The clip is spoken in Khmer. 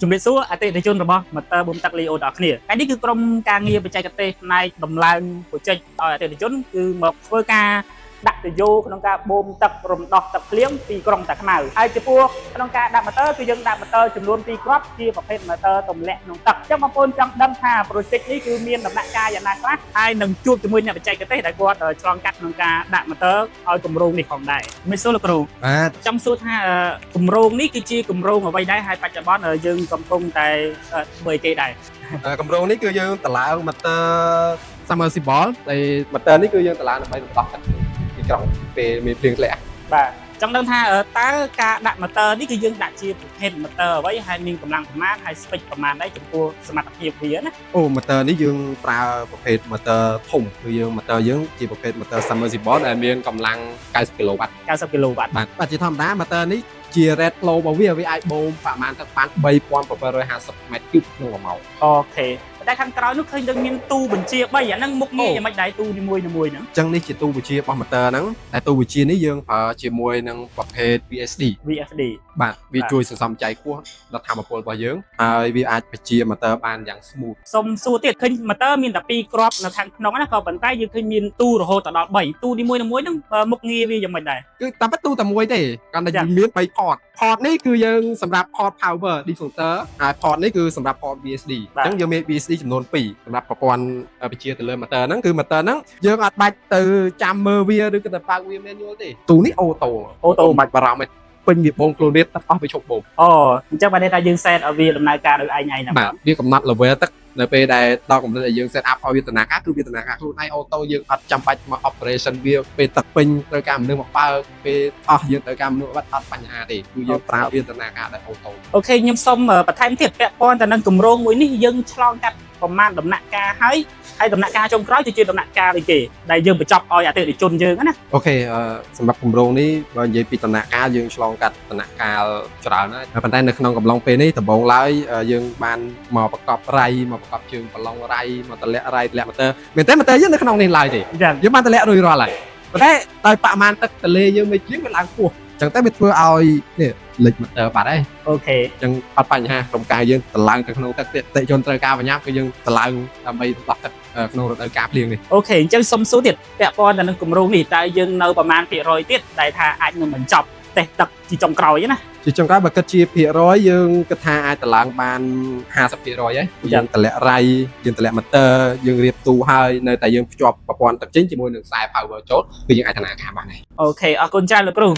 ជំរាបសួរអតិថិជនរបស់ Motor បូមទឹក Leo ដល់គ្នាថ្ងៃនេះគឺក្រុមការងារបច្ចេកទេសផ្នែកដំឡើងប្រជែកឲ្យអតិថិជនគឺមកធ្វើការដាក់ទៅយោក្នុងការបូមទឹករំដោះទឹកភ្លៀងពីក្រុងតាខ្មៅហើយចំពោះក្នុងការដាក់ motor គឺយើងដាក់ motor ចំនួន2គ្រាប់ជាប្រភេទ motor ទម្លាក់ក្នុងទឹកអញ្ចឹងបងប្អូនចង់ដឹងថា project នេះគឺមានដំណាក់កាលយ៉ាងណាខ្លះហើយនឹងជួបជាមួយអ្នកបច្ចេកទេសដែលគាត់ឆ្លងកាត់ក្នុងការដាក់ motor ឲ្យគម្រោងនេះផងដែរមិនសួរលោកគ្រូបាទចង់សួរថាគម្រោងនេះគឺជាគម្រោងអ្វីដែរហើយបច្ចុប្បន្នយើងកំពុងតែធ្វើគេដែរគម្រោងនេះគឺយើងតម្លើង motor submersible ហើយ motor នេះគឺយើងតម្លើងដើម្បីរំដោះទឹកពីក្រុងពេលមានភ្លៀងធ្លាក់បាទចង់ដឹងថាតើការដាក់ motor នេះគឺយើងដាក់ជាប្រភេទ motor អ្វីហើយមានកម្លាំងប្រមាណហើយ speed ប្រមាណដែរចំពោះសមត្ថភាពវាណាអូ motor នេះយើងប្រើប្រភេទ motor ធំគឺយើង motor យើងជាប្រភេទ motor submersible ដែលមានកម្លាំង90 kW 90 kW បាទជាធម្មតា motor នេះជា rate flow របស់វាអាចបូមប្រមាណទឹកបាន 3750 m3 ក្នុង1ម៉ោងអូខេតែខាងក្រោយនោះឃើញនឹងមានទូបញ្ជា3អាហ្នឹងមុខងារយ៉ាងម៉េចដែរទូនីមួយៗហ្នឹងអញ្ចឹងនេះជាទូបញ្ជារបស់ motor ហ្នឹងតែទូបញ្ជានេះយើងប្រើជាមួយនឹងប្រភេទ VSD បាទវាជួយសន្សំចៃខ្ពស់ដល់ធម្មពលរបស់យើងហើយវាអាចបញ្ជា motor បានយ៉ាង smooth សុំសួរទៀតឃើញ motor មានតែ2គ្រាប់នៅខាងក្នុងណាក៏ប៉ុន្តែយើងឃើញមានទូរហូតដល់3ទូនីមួយៗហ្នឹងមុខងារវាយ៉ាងម៉េចដែរគឺតែទូតែមួយទេគាត់តែមាន3 port នេះគឺយើងសម្រាប់ port power diffuser ហើយ port នេះគឺសម្រាប់ port VSD អញ្ចឹងយើងមាន VSD ចំនួន2សម្រាប់ប្រព័ន្ធបញ្ជាទៅលើ motor ហ្នឹងគឺ motor ហ្នឹងយើងអត់បាច់ទៅចាំមើលវាឬក៏ទៅបើកវា manual ទេទូនេះអូតូមិនបាច់បារម្ភទេពេញវាបូមខ្លួននេះទឹកអស់វាឈប់បូមអូអញ្ចឹងបានន័យថាយើង set ឲ្យវាដំណើរការដោយឯងហ្នឹងបាទវាកំណត់ level ទឹកនៅពេលដែលដល់កម្រិតដែលយើង set up ឲ្យវាដំណើរការគឺវាដំណើរការខ្លួនឯងអូតូយើងអត់ចាំបាច់មក operation វាពេលទឹកពេញត្រូវការមនុស្សមកបើកពេលអស់យើងត្រូវការមនុស្សបាត់អត់បញ្ហាទេគឺយើងប្រើវាដំណើរការដោយអូតូអូខេខ្ញុំសូមបន្ថែមទៀតពាក់ព័ន្ធទៅនឹងគម្រោងមួយនេះយើងឆ្លងកាត់ប្រមាណដំណាក់កាលហើយដំណាក់កាលចុងក្រោយគឺជាដំណាក់កាលអីគេដែលយើងបញ្ចប់ឲ្យអតិថិជនយើងណាអូខេសម្រាប់គម្រោងនេះបើនិយាយពីដំណាក់កាលយើងឆ្លងកាត់ដំណាក់កាលច្រើនហើយប៉ុន្តែនៅក្នុងកំឡុងពេលនេះដំបូងឡើយយើងបានមកប្រកបរៃមកប្រកបជើងប្រឡងរៃមកតម្លាក់រៃតម្លាក់ motor មែនទេ motor យើងនៅក្នុងនេះឡើយទេយើងបានតម្លាក់រួចរាល់ហើយប៉ុន្តែដោយបរិមាណទឹកទន្លេយើងមិនភ្លៀងវាឡើងខ្ពស់អញ្ចឹងតែវាធ្វើឲ្យនេះលេច motor បាត់ហើយអូខេអញ្ចឹងអត់បញ្ហាក្រុមការយើងតម្លើងទៅក្នុងទឹកទៀតតិជនត្រូវការបញ្ញាគឺយើងតម្លើងដើម្បីដោះទឹកក្នុងរដូវកាលភ្លៀងនេះអូខេអញ្ចឹងសុំសួរទៀតពាក់ព័ន្ធទៅនឹងគម្រោងនេះតើយើងនៅប្រមាណភាគរយទៀតដែលថាអាចនឹងបញ្ចប់តេស្តទឹកជាចុងក្រោយណាជាចុងក្រោយបើគិតជាភាគរយយើងគិតថាអាចតម្លើងបាន 50% ហើយយើងតម្លាក់រៃយើងតម្លាក់ motor យើងរៀបទូហើយនៅតែយើងភ្ជាប់ប្រព័ន្ធទឹកចេញជាមួយនឹងខ្សែ power ចូលគឺយើងអាចដំណើរការបានហើយអូខេអរគុណច្រើនលោកគ្រូ